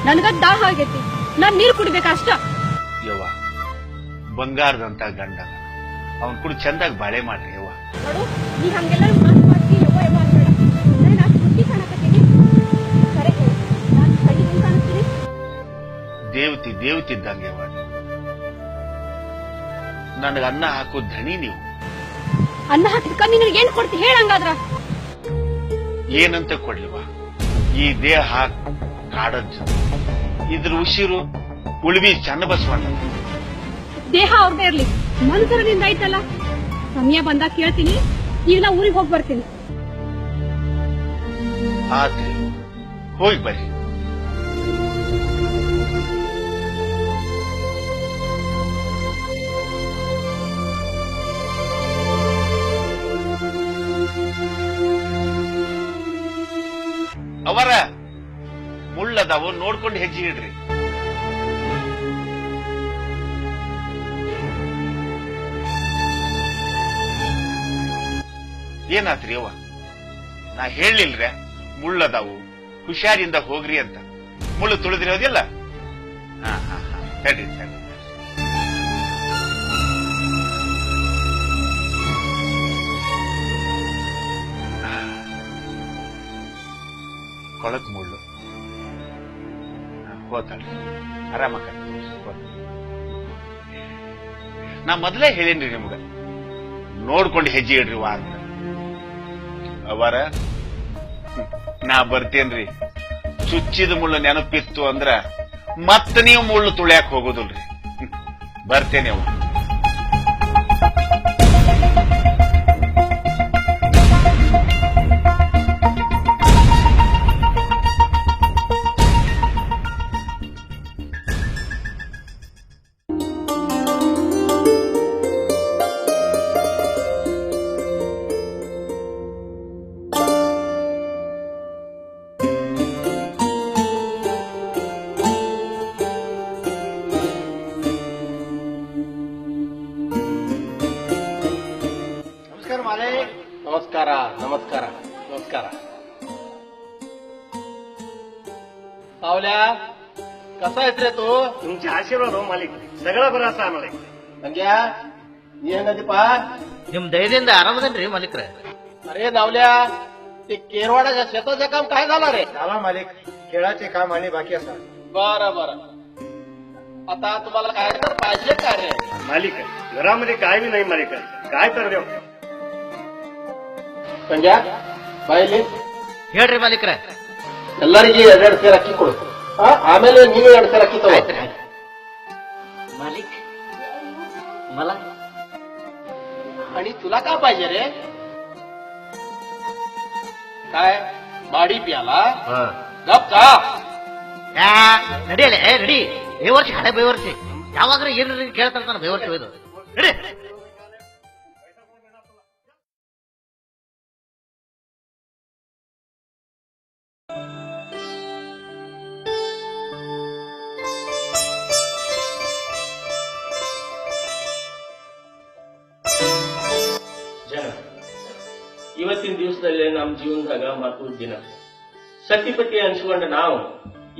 ನನ್ಗ ದಾಹ ಆಗೈತಿ, ನಾನ್ ನೀರು ಕುಡಿಬೇಕಷ್ಟ. ಯವ್ವ, ಬಂಗಾರದಂತ ಗಂಡ, ಅವನ್ ಕೂಡ ಚಂದಾಗಿ ಬಾಳೆ ಮಾಡ್ರಿ ಯವ್ವ. ನೋಡು, ನೀ ಹಂಗೆಲ್ಲ ಮಾತು ಮಾಡ್ತಿ ಯವ್ವ ಯವ್ವ ಅನ್ಬೇಡ. ನಾನು ಬುದ್ಧಿ ಕಾಣಕತ್ತೀನಿ. ಸರಿ ಹೇಳು, ನಾನು ಕೈ ಹೆಂಗ್ ಕಾಣಿಸ್ತೀನಿ? ದೇವತಿದ್ದಂಗೆ ಯವ್ವ. ನನಗ ಅನ್ನ ಹಾಕೋ ಧಣಿ ನೀವು. ಅನ್ನ ಹಾಕಿದ್ಕ ನಿನಗೆ ಏನ್ ಕೊಡ್ತಿ ಹೇಳಂಗಾದ್ರ? ಏನಂತ ಕೊಡ್ಲಿವ? ಈ ದೇಹ ಕಾಡದ್, ಇದ್ರ ಉಸಿರು ಉಳಿವಿ ಚನ್ನ ಬಸವಣ್ಣ. ದೇಹ ಅವ್ರದೇ ಇರ್ಲಿ, ಮನ್ಸರದಿಂದ ಆಯ್ತಲ್ಲ. ಸಮಯ ಬಂದಾಗ ಕೇಳ್ತೀನಿ. ಈಗ ನಾ ಊರಿಗೆ ಹೋಗಿ ಬರ್ತೀನಿ. ಆತ್ರಿ, ಹೋಗಿ ಬರ್ರಿ. ಅವರ ಮುಳ್ಳದಾವು ನೋಡ್ಕೊಂಡು ಹೆಜ್ಜೆ ಇಡ್ರಿ. ಏನಾತ್ರಿ ಅವ್ವ? ನಾ ಹೇಳಿಲ್ರೆ ಮುಳ್ಳದಾವು ಹುಷಾರಿಂದ ಹೋಗ್ರಿ ಅಂತ. ಮುಳ್ಳು ತುಳಿದಿರೋದಿಲ್ಲ. ತಡಿ ತಡಿ. ಕೊಳಕ್ ಮುಳ್ಳು ಹೋತಾಳ, ಆರಾಮ. ನಾ ಮೊದಲೇ ಹೇಳೇನ್ರಿ ನಿಮ್ಗ, ನೋಡ್ಕೊಂಡು ಹೆಜ್ಜೆ ಇಡ್ರಿ ವಾ ಅಂತ. ಅವರ ನಾ ಬರ್ತೇನ್ರಿ. ಚುಚ್ಚಿದ ಮುಳ್ಳು ನೆನಪಿತ್ತು ಅಂದ್ರ ಮತ್ತ ನೀವು ಮುಳ್ಳು ತುಳ್ಯಾಕ್ ಹೋಗೋದಿಲ್ರಿ. ಬರ್ತೇನೆ ಅವ. ನಮಸ್ಕಾರ ನಮಸ್ಕಾರ ನಮಸ್ಕಾರ. सावल्या कसा आहेस रे तू? तुमचे आशीर्वाद हो मालिक, सगळं बरं असं आम्हाला. संग्या ನೀ ಹೆಂಗದಿಪ್ಪ? ನಿಮ್ ಧೈರ್ಯದಿಂದ ಆರಾಮದೇನ್ರಿ ಮಾಲೀಕ್ರೆ? अरे नावल्या ते केरवाडाच्या शेताचं काम काय झालं रे? झाला मालिक, खेळाचे काम आणि बाकी असं. बरं बरं. आता तुम्हाला काय तर पाहिजे काय रे? मालिक घरामध्ये काय बी नाही मालिक, काय तर देऊ. ಸಂಗ್ಯಾ ಬಾಯಿಲಿ ಹೇಳ್ರಿ ಮಾಲೀಕ್ರೆ. ಎಲ್ಲರಿಗೆ 2 ಸೇರ್ ಅಕ್ಕಿ ಕೊಡು. ಆಮೇಲೆ ನೀವು 2 ಸೇರ್ ಅಕ್ಕಿ ತಗೋ. मला आणि तुला का पाहिजे रे? काय बाडी प्याला? गप का? ನಡಿಯಲ್ಲ ನಡಿ. ಬೇವರ್ಸಿ ಹಳೆ ಬೇವರ್ಸಿ ಯಾವಾಗ್ರೆ ಏನ್ ಕೇಳ್ತಾರ ಬೇವರ್ಸಿ ಹೋಯ್ದು ನಡಿ. ಜನ ಇವತ್ತಿನ ದಿವಸದಲ್ಲಿ ನಮ್ಮ ಜೀವನದಾಗ ಮಹತ್ವದ ದಿನ. ಸತಿಪತಿ ಅನ್ಸ್ಕೊಂಡ ನಾವು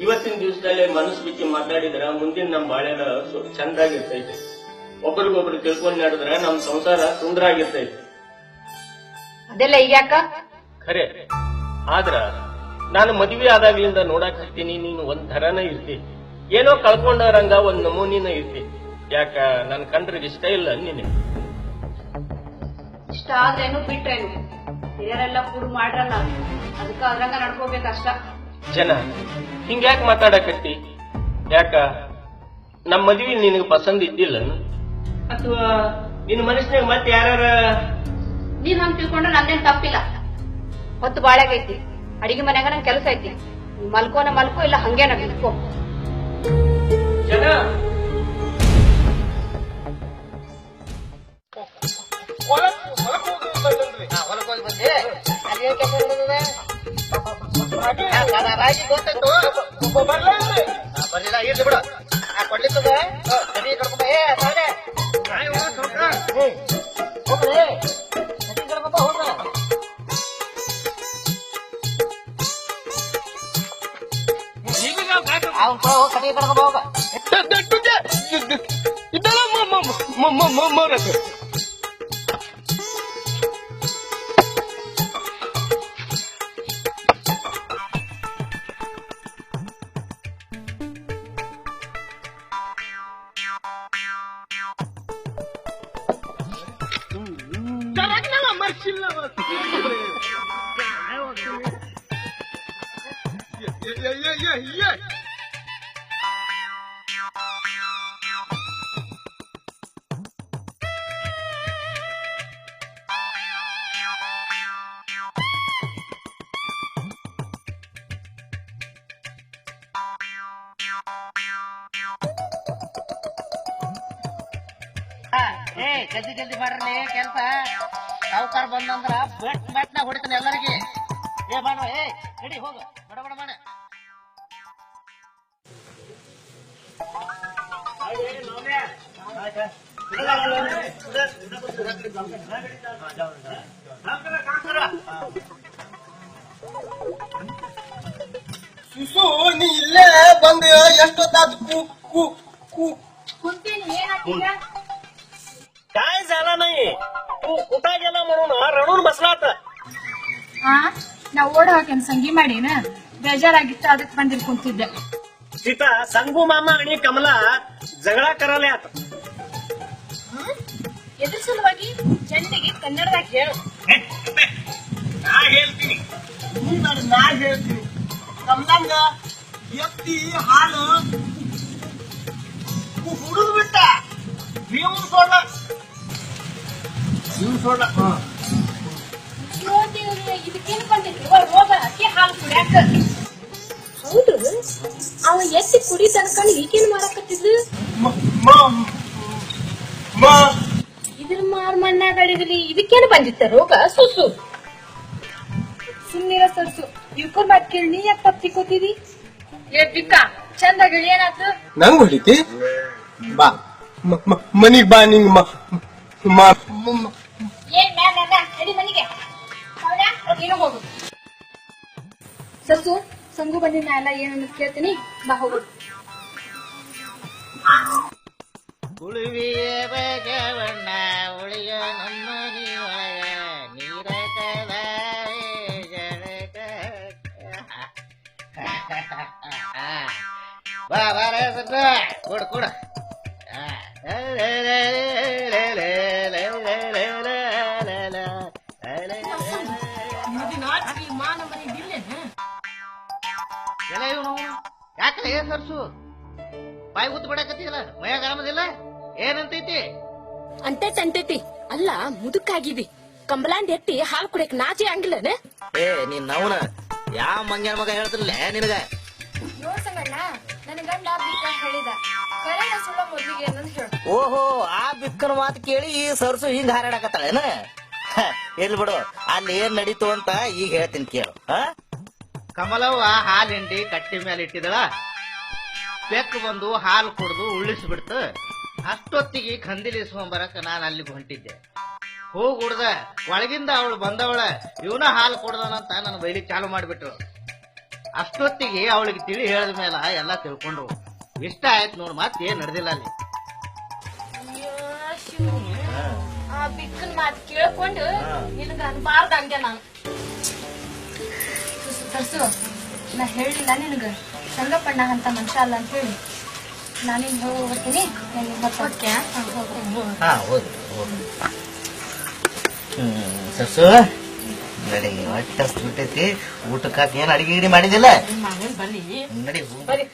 ಇವತ್ತಿನ ದಿವಸದಲ್ಲೇ ಮನಸ್ಸು ಬಿಚ್ಚಿ ಮಾತಾಡಿದ್ರ ಮುಂದಿನ ನಮ್ಮ ಬಾಳೆನ ಚಂದಾಗಿರ್ತೈತೆ. ಒಬ್ರಿಗೊಬ್ರು ತಿಳ್ಕೊಂಡ್ ನಡೆದ್ರ ನಮ್ ಸಂಸಾರ ಸುಂದರ ಆಗಿರ್ತೈತೆ. ಅದೆಲ್ಲ ಈಗ್ಯಾಕ? ಖರೆ ಆದ್ರ ನಾನು ಮದುವೆ ಆದಾಗ್ಲಿಂದ ನೋಡಕ್ ಹತ್ತೀನಿ, ನೀನು ಒಂದ್ ಥರನ ಇರ್ತಿ, ಏನೋ ಕಳ್ಕೊಂಡರಂಗ ಒಂದ್ ನಮೂನಿನ ಇರ್ತಿ. ಯಾಕ ನನ್ ಕಂಡ್ರಿಗೆ ಇಷ್ಟ ಇಲ್ಲ ನೀನೆ? ಇಷ್ಟ ಆದ್ರೇನು ಬಿಟ್ರೇನು, ಹಿರಿಯರೆಲ್ಲ ಕೂಡು ಮಾಡ್ರಲ್ಲ, ಅದಕ್ಕ ಅದ್ರಂಗ ನಡ್ಕೋಬೇಕಷ್ಟ. ಜನ ಹಿಂಗ್ಯಾಕ್ ಮಾತಾಡಕತ್ತಿ? ಯಾಕ ನಮ್ ಮದ್ವಿ ನಿನಗೆ ಪಸಂದ್ ಇದ್ದಿಲ್ಲ ಅಥವಾ ನಿನ್ ಮನಸ್ಸಿನಾಗ ಮತ್ತೆ ಯಾರ? ನೀನ್ ಹಂಗ್ ತಿಳ್ಕೊಂಡ್ರೆ ನಂದೇನ್ ತಪ್ಪಿಲ್ಲ. ಹೊತ್ತು ಬಾಳ್ಯಾಗೈತಿ, ಅಡಿಗೆ ಮನ್ಯಾಗ ನನ್ ಕೆಲಸ ಐತಿ. ಮಲ್ಕೋನ ಮಲ್ಕೋ, ಇಲ್ಲ ಹಂಗೇನ ಬಿಡ್ಕೋ. ಜನ ಹೊಲಕ್ಕೆ ಹೋಗಿ ಬಂದೆ. ಅಲ್ಲಿ ಏನ್ ಕೆಲಸ ನಡೆದಿದೆ? ರಾಜಿ ಗೊತ್ತಾಯ್ತು. ಬರ್ಲಿಲ್ಲ ಇರ್ಲಿ ಬಿಡು. ಕೊಡ್ಲಿತ್ತದ ಸರಿ ಕರ್ಕೊಂಬ. ಹೋಗ್ರಿ ಸರಿ ಕರ್ಕೊಂಬ ಹೋಗ್ರ. ಅವ್ನು ಸರಿ ಕರ್ಕೊಂಬ ಹೋಗ. ಜಲ್ದಿ ಜಲ್ದಿ ಮಾಡ್ರಿ ಕೆಲ್ಸ. ಸಾವುಕಾರ ಬಂದಂದ್ರ ಬೆಟ್ನಾಗ ಹೊಡಿತಾನೆ ಎಲ್ಲರಿಗೆ. ಮಾಡ್ರ ನಡಿ ಹೋಗ ಬಡ ಬಡ ಮಾಡ. ಸುಸು ನೀ ಇಲ್ಲೇ ಬಂದು ಎಷ್ಟೊತ್ತಾದ काय झाला नाही, तू कुठं गेला म्हणून रडून बसला आता. ನಾ ಓಡ ಹಾಕೇನ್ ಸಂಗಿ ಮಾಡೀನ, ಬೇಜಾರಾಗಿತ್ತು, ಅದಕ್ಕೆ ಬಂದಿರ್ ಕುಂತಿದ್ದೆ. तिथं संगू मामा आणि कमला जगळा करायला आता. ಎದ್ರ ಸಲುವಾಗಿ ಚಂದಿಗೆ ಕನ್ನಡದಾಗ ಹೇಳು. ನಾ ಹೇಳ್ತೀನಿ, ನಾ ಹೇಳ್ತೀನಿ. ಕಮಲಂಗ ಎತ್ತಿ ಹಾಲು ಹುಡುದು ಬಿಟ್ಟ, ನೀವು ಸೋಡ ಇದಕ್ಕೇನು ಬಂದಿತ್ತು ರೋಗ, ಅಕ್ಕಿ ಹಾಲು ಕುಡಿಯಾಕ. ಹೌದು, ಅವ ಎತ್ತಿ ಕುಡಿ ತನ್ಕೊಂಡು ಈಗೇನು ಮಾರಾಕತ್ತಿದ್ದು? ಇದ್ರ ಮಣ್ಣಾಗಡಿದ್ರಿ, ಇದಕ್ಕೇನು ಬಂದಿತ್ತ ರೋಗ? ಸುಸು ಸುಮ್ಮನಿರ ಸರ್ಸು, ಇವ್ಕೊಂಡ್ ಮಾತ್ ಕೇಳಿ ನೀ ಯಾಕೆ ತಪ್ಪು ತಿಕ್ಕೋತಿದಿ? ಬಿಕ್ಕ ಚಂದಾಗ ಏನಾಯ್ತು? ನಂಗ್ ಹೊಡಿತಿ ಬಾ, ಮನಿಗ್ ಬಾ. ನಿಂಗ್ ಏನ್ ನಡಿ ಮನೆಗೆ ನೀನು ಹೋಗು. ಸರ್ಸು ಸಂಗು ಬಂದಿದ್ದ ಎಲ್ಲ ಏನನ್ನ ಕೇಳ್ತೀನಿ, ಬಾ ಹೋಗು. ಉಳುವಿಯ ಬಜವಣ್ಣ ಉಳಿಯ ನಮ್ಮ ನೀವೊಳಗ ನೀರ ಬಾ ಬಾರ ಕೊಡು ಕೊಡು. ಯಾಕಲ್ಲ ಏನ್ ಸರ್ಸು ಬಾಯಿ ಉತ್ತು ಬಿಡಕತ್ತಿಲ್ಲ? ಮೈಯಾಗ ಆರಾಮದಿಲ್ಲ? ಏನಂತೈತಿ? ಅಂತೈತಿ ಅಲ್ಲ ಮುದುಕಾಗಿದಿ ಕಂಬಲಾಂಡ್ ಎತ್ತಿ ಹಾಲು ಕುಡಿಯಕ್ ನಾಚಿ ಹಂಗಿಲ್ಲನೆ ಏ ನೀನ್ ನವನ ಯಾವ ಮಂಗ್ಯಾನ ಮಗ ಹೇಳ್ತಿರ್ಲ ನಿನಗ ನೋಡ್ಸಂಗಣ್ಣ ನನ್ನ ಗಂಡ ಬಿಕ್ಕ ಹೇಳಿದ ಕರೆನ ಸುಳ್ಳ ಮೊದ್ಲಿಗೆ ಏನಂತ ಹೇಳು ಓಹೋ ಆ ಬಿಕ್ಕನ ಮಾತು ಕೇಳಿ ಈ ಸರ್ಸು ಹಿಂಗ ಹಾರಾಡಕತ್ತಾಳೇನ ಎಲ್ಲಿ ಬಿಡು ಅಲ್ಲಿ ಏನ್ ನಡೀತು ಅಂತ ಈಗ ಹೇಳ್ತೀನಿ ಕೇಳು. ಕಮಲವ್ವ ಹಾಲು ಹಿಂಡಿ ಕಟ್ಟಿ ಮೇಲೆ ಇಟ್ಟಿದಳ. ಬೆಕ್ಕು ಬಂದು ಹಾಲು ಕುಡ್ದು ಉಳಿಸ್ಬಿಡ್ತು. ಅಷ್ಟೊತ್ತಿಗೆ ಕಂದಿಲಿಸ್ಕೊಂಬರಕ ನಾನು ಅಲ್ಲಿಗೆ ಹೊಂಟಿದ್ದೆ. ಹೋಗುಡ್ದ ಒಳಗಿಂದ ಅವಳು ಬಂದವಳ ಇವನ ಹಾಲು ಕೊಡ್ದನಂತ ನನ್ನ ಬೈಲಿಗೆ ಚಾಲು ಮಾಡ್ಬಿಟ್ರು. ಅಷ್ಟೊತ್ತಿಗೆ ಅವಳಿಗೆ ತಿಳಿ ಹೇಳಿದ ಮೇಲೆ ಎಲ್ಲ ತಿಳ್ಕೊಂಡ್ರು. ಇಷ್ಟ ಆಯ್ತು ನೋಡ್ ಮತ್ತೇನ್ ನಡೆದಿಲ್ಲ ಅಲ್ಲಿ. ಆ ಬಿಕ್ಕನ್ ಮಾತು ಕೇಳ್ಕೊಂಡು ನಿನಗ ಅನ್ಬಾರ್ದ ಹಂಗೆ ನಾನು ತರ್ಸು. ನಾ ಹೇಳಿಲ್ಲ ನಿನಗ ಸಂಗಪ್ಪಣ್ಣ ಅಂತ ಮನುಷ್ಯ ಅಲ್ಲ ಅಂತ ಹೇಳಿ ನಾನಿನ್ ಹೋಗ್ತೀನಿ. ಸರ್ಸು ನಡಿ ಹೊಟ್ಟೆ ಬಿಟ್ಟೈತಿ. ಊಟಕ್ಕಾಕ ಏನ್ ಅಡಿಗೆ ಗಿಡಿ ಮಾಡಿದಿಲ್ಲ? ನಡಿ ಬರ್ರಿ.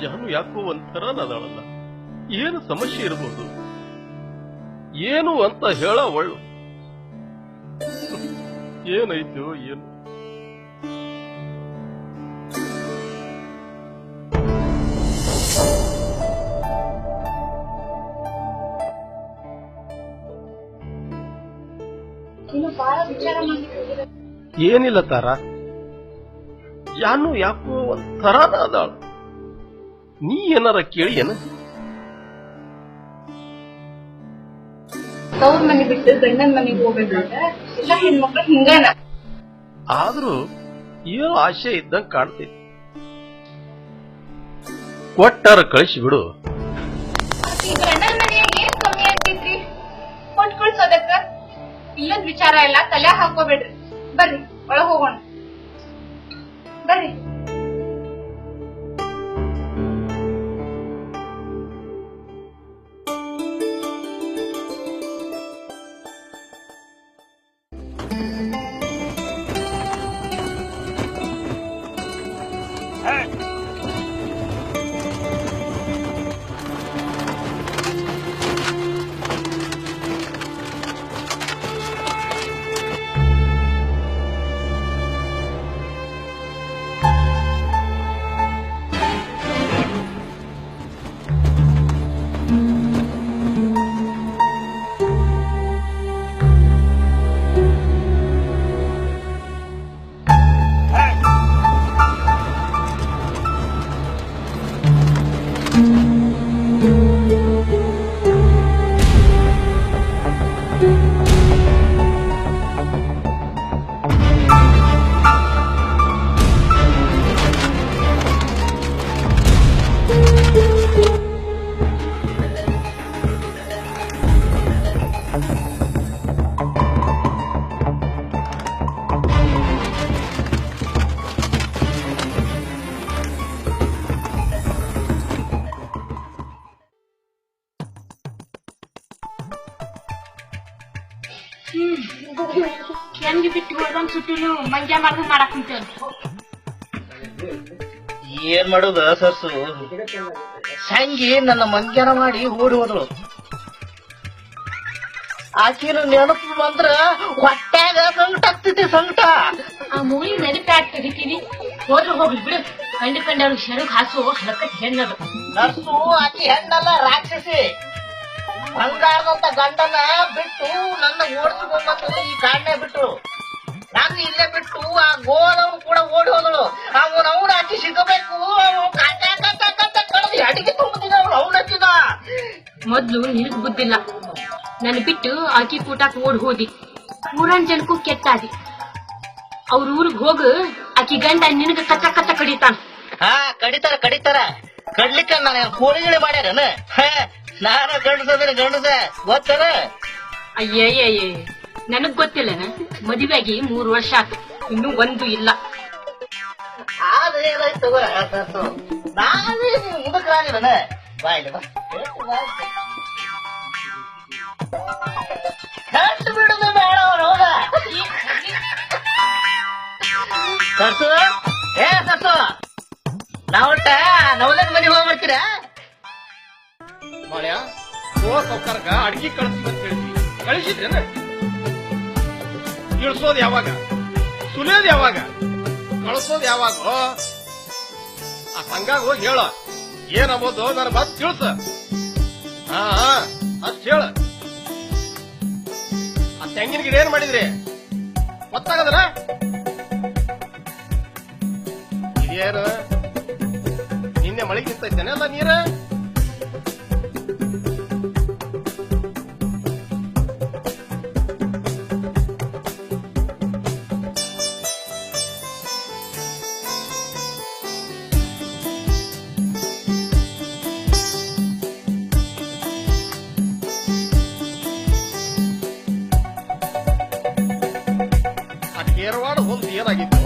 ಜಾನು ಯಾಕೋ ಒಂಥರ ನದಾಳಲ್ಲ. ಏನು ಸಮಸ್ಯೆ ಇರಬಹುದು, ಏನು ಅಂತ ಹೇಳ ಒಳ್ಳು. ಏನಾಯ್ತು ಏನು? ಏನಿಲ್ಲ ತಾರ, ಜಾನು ಯಾಕೋ ಒಂಥರ ನದಾಳು. ನೀ ಏನಾರ ಕೇಳಿ ಏನ? ತವ್ರ ಮನೆ ಬಿಟ್ಟು ಗಂಡನ ಮನೆಗೆ ಹೋಗ್ಬೇಕಂತ ಎಲ್ಲ ಹೆಣ್ಮಕ್ಳು ಹಿಂಗೇನ. ಆದ್ರೂ ಏನೋ ಆಶೆ ಇದ್ದಂಗ ಕಾಣ್ತೈತಿ. ಕೊಟ್ಟಾರ ಕಳಿಸಿ ಬಿಡು. ಗಂಡನ ಮನೆಯಾಗ ಏನ್ ಕಮ್ಮಿ ಆಗ್ತೈತ್ರಿ? ಕೊಟ್ ಕಳ್ಸೋದಕ್ಕ ಇಲ್ಲದ ವಿಚಾರ ಎಲ್ಲ ತಲೆ ಹಾಕೋಬೇಡ್ರಿ. ಬರ್ರಿ ಒಳಗ್ ಹೋಗೋಣ, ಬರ್ರಿ. ಹೆಂಗ್ ಬಿಟ್ಟು ಹೋದಂಗ್ ಸುಟ್ಟಿನು ಮಂಗ್ಯ ಮಾಡ್ದು ಮಾಡಕ್ ಕುಂತೇವ್. ಏನ್ ಮಾಡುದ ಸರ್ಸು, ಸಂಗಿ ನನ್ನ ಮಂಗ್ಯನ ಮಾಡಿ ಓಡಿ ಹೋದಳು. ಆಕಿನ ನೆನಪು ಬಂದ್ರ ಹೊಟ್ಯಾಗ ಸಂಕಟ ಆಗ್ತೈತಿ, ಸಂಕಟ. ಆ ಮೂಳಿ ನೆನಪಾಗಿ ತೆಗಿತೀನಿ, ಹೋದ್ರು ಹೋಗ್ಲಿ ಬಿಡು. ಕಂಡು ಶೆರಗ್ ಹಾಸು ಹಲಕಟ್ ಹೆಣ್ಣದು. ನರ್ಸು ಆಕಿ ಹೆಣ್ಣಲ್ಲ, ರಾಕ್ಷಸಿ. ಬಂಗಾರದಂತ ಗಂಡನ ಬಿಟ್ಟು ನನ್ನ ಓಡಿಸ್ಕೊಂಡ್ಬಂದು ಈ ಕಾಡನೆ ಬಿಟ್ರು. ನಾನು ಇಲ್ಲೇ ಬಿಟ್ಟು ಆ ಗೋದವನು ಕೂಡ ಓಡಿ ಹೋದಳು. ಅವನು ಆಕಿ ಸಿಗಬೇಕು, ಕಡದು ಅಡಿಗೆ ತುಂಬಿದ ಅವನು ಹಚ್ಚಿದ. ಮೊದ್ಲು ನಿನಗ್ ಬುದ್ಧಿಲ್ಲ, ನನ್ ಬಿಟ್ಟು ಆಕಿ ಕೂಟಾಕ್ ಓಡ್ ಹೋದಿ. ಊರನ್ ಜನಕ್ಕೂ ಕೆಟ್ಟಾದಿ. ಅವ್ರ ಊರಿಗೆ ಹೋಗು, ಆಕಿ ಗಂಡ ನಿನಗ ಕಚ್ಚ ಕಚ್ಚ ಕಡಿತಾನ. ಹಾ, ಕಡಿತಾರ ಕಡ್ಲಿಕ್ಕ ನಾನು ಕೋಳಿಗಿಳಿ ಮಾಡ್ಯಾರನ. ನಾನು ಗಂಡಸದ್ರೆ ಗಂಡಸ ಗೊತ್ತಾರ. ಅಯ್ಯಯ್ಯ, ನನಗ್ ಗೊತ್ತಿಲ್ಲನ. ಮದುವೆಯಾಗಿ 3 ವರ್ಷ ಆತು, ಇನ್ನೂ ಒಂದು ಇಲ್ಲ. ಅದೇನಾಯ್ತು ತಗೋ, ನಾವೇ ಮುದಕರಾಗಿರನ. ಬಾಯಿಲ್ಲ ಬಾ, ಕಟ್ಟು ಬಿಡುದು ಬೇಡ ಅವ್ರು. ಹೋಗ ಸರ್ಸು, ಸರ್ಸು, ನಾವೊಟ್ಟ ನವಲಗ್ ಮನೆಗೆ ಹೋಗ್ಬಿಡ್ತೀರ. ಮಾಳ್ಯ, ಸೌಕರ್ಗ ಅಡ್ಗಿ ಕಳಿಸ್ತೀವಿ ಅಂತ ಹೇಳ್ತೀವಿ, ಕಳಿಸಿದ್ರೇನ? ಇಳಿಸೋದು ಯಾವಾಗ, ಸುಲಿಯೋದು ಯಾವಾಗ, ಕಳಿಸೋದು ಯಾವಾಗ? ಆ ಸಂಘಾಗ ಹೋಗಿ ಹೇಳ, ಏನಬೋದು ನನ್ನ ಬಂದು ತಿಳಿಸ. ಹಾ, ಅಷ್ಟ್ ಹೇಳ. ಆ ತೆಂಗಿನ ಗಿಡ ಏನ್ ಮಾಡಿದ್ರಿ ಗೊತ್ತಾಗದನ? ಇದೇನು ನಿನ್ನೆ ಮಳೆಗೆ ನಿಂತೈತೇನೆ ಅಲ್ಲ ನೀರ? ಕೇರವಾಡ ಹೊಲ್ದು ಏನಾಗಿತ್ತು?